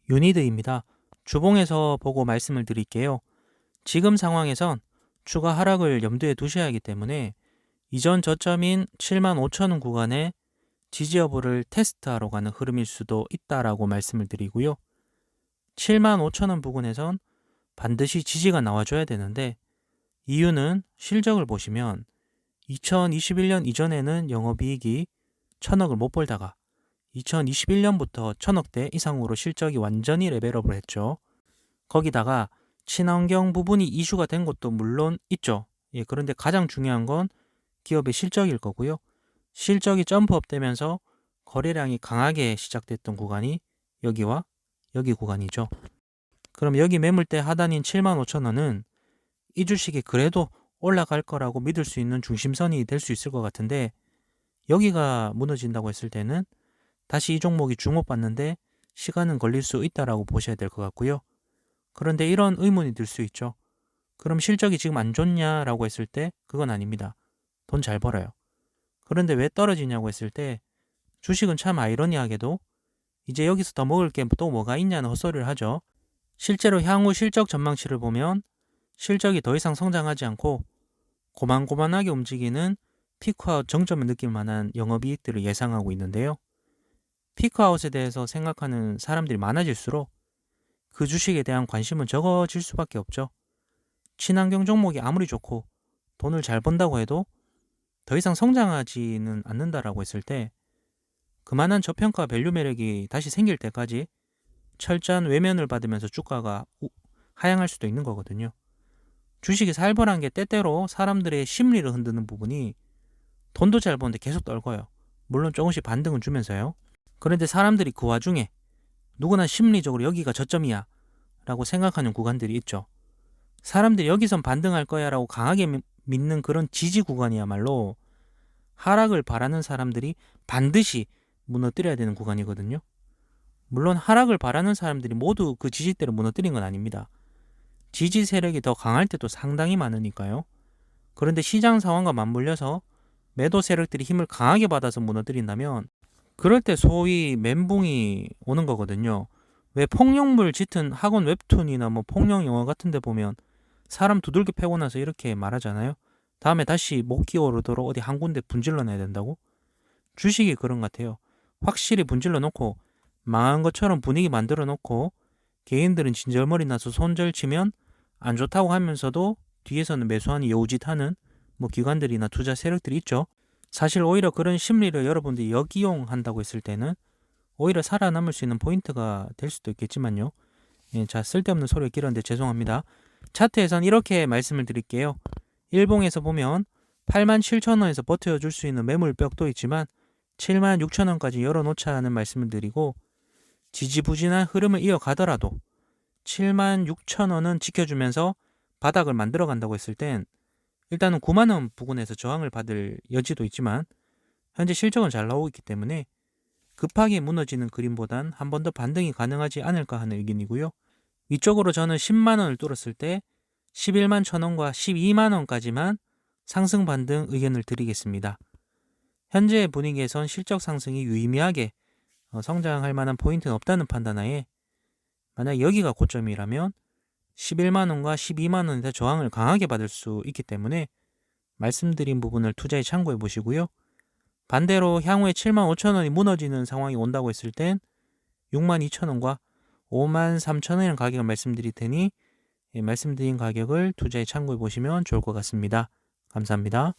유니드입니다. 주봉에서 보고 말씀을 드릴게요. 지금 상황에선 추가 하락을 염두에 두셔야 하기 때문에 이전 저점인 75,000원 구간에 지지 여부를 테스트하러 가는 흐름일 수도 있다라고 말씀을 드리고요. 75,000원 부근에선 반드시 지지가 나와줘야 되는데 이유는 실적을 보시면 2021년 이전에는 영업이익이 1,000억을 못 벌다가 2021년부터 1,000억대 이상으로 실적이 완전히 레벨업을 했죠. 거기다가 친환경 부분이 이슈가 된 것도 물론 있죠. 그런데 가장 중요한 건 기업의 실적일 거고요. 실적이 점프업 되면서 거래량이 강하게 시작됐던 구간이 여기와 여기 구간이죠. 그럼 여기 매물대 하단인 75,000원은 이 주식이 그래도 올라갈 거라고 믿을 수 있는 중심선이 될 수 있을 것 같은데 여기가 무너진다고 했을 때는 다시 이 종목이 주목받는데 시간은 걸릴 수 있다라고 보셔야 될 것 같고요. 그런데 이런 의문이 들 수 있죠. 그럼 실적이 지금 안 좋냐라고 했을 때 그건 아닙니다. 돈 잘 벌어요. 그런데 왜 떨어지냐고 했을 때 주식은 참 아이러니하게도 이제 여기서 더 먹을 게 또 뭐가 있냐는 헛소리를 하죠. 실제로 향후 실적 전망치를 보면 실적이 더 이상 성장하지 않고 고만고만하게 움직이는 피크아웃 정점을 느낄 만한 영업이익들을 예상하고 있는데요. 피크아웃에 대해서 생각하는 사람들이 많아질수록 그 주식에 대한 관심은 적어질 수밖에 없죠. 친환경 종목이 아무리 좋고 돈을 잘 번다고 해도 더 이상 성장하지는 않는다라고 했을 때 그만한 저평가 밸류 매력이 다시 생길 때까지 철저한 외면을 받으면서 주가가 하향할 수도 있는 거거든요. 주식이 살벌한 게 때때로 사람들의 심리를 흔드는 부분이 돈도 잘 버는데 계속 떨궈요. 물론 조금씩 반등은 주면서요. 그런데 사람들이 그 와중에 누구나 심리적으로 여기가 저점이야 라고 생각하는 구간들이 있죠. 사람들이 여기선 반등할 거야 라고 강하게 믿는 그런 지지 구간이야말로 하락을 바라는 사람들이 반드시 무너뜨려야 되는 구간이거든요. 물론 하락을 바라는 사람들이 모두 그 지지대를 무너뜨린 건 아닙니다. 지지 세력이 더 강할 때도 상당히 많으니까요. 그런데 시장 상황과 맞물려서 매도 세력들이 힘을 강하게 받아서 무너뜨린다면 그럴 때 소위 멘붕이 오는 거거든요. 왜 폭력물 짙은 학원 웹툰이나 뭐 폭력 영화 같은 데 보면 사람 두들겨 패고 나서 이렇게 말하잖아요. 다음에 다시 못 기어오르도록 어디 한 군데 분질러 놔야 된다고? 주식이 그런 것 같아요. 확실히 분질러 놓고 망한 것처럼 분위기 만들어 놓고 개인들은 진절머리 나서 손절치면 안 좋다고 하면서도 뒤에서는 매수하는 여우짓하는 뭐 기관들이나 투자 세력들이 있죠. 사실 오히려 그런 심리를 여러분들이 역이용한다고 했을 때는 오히려 살아남을 수 있는 포인트가 될 수도 있겠지만요. 자, 쓸데없는 소리가 길었는데 죄송합니다. 차트에선 이렇게 말씀을 드릴게요. 일봉에서 보면 87,000원에서 버텨줄 수 있는 매물벽도 있지만 76,000원까지 열어놓자는 말씀을 드리고 지지부진한 흐름을 이어가더라도 76,000원은 지켜주면서 바닥을 만들어 간다고 했을 땐 일단은 9만원 부근에서 저항을 받을 여지도 있지만 현재 실적은 잘 나오고 있기 때문에 급하게 무너지는 그림보단 한 번 더 반등이 가능하지 않을까 하는 의견이고요. 위쪽으로 저는 10만원을 뚫었을 때 11만 1,000원과 12만원까지만 상승 반등 의견을 드리겠습니다. 현재의 분위기에선 실적 상승이 유의미하게 성장할 만한 포인트는 없다는 판단하에 만약 여기가 고점이라면 11만원과 12만원의 저항을 강하게 받을 수 있기 때문에 말씀드린 부분을 투자에 참고해 보시고요. 반대로 향후에 75,000원이 무너지는 상황이 온다고 했을 땐 62,000원과 53,000원이라는 가격을 말씀드릴 테니 말씀드린 가격을 투자에 참고해 보시면 좋을 것 같습니다. 감사합니다.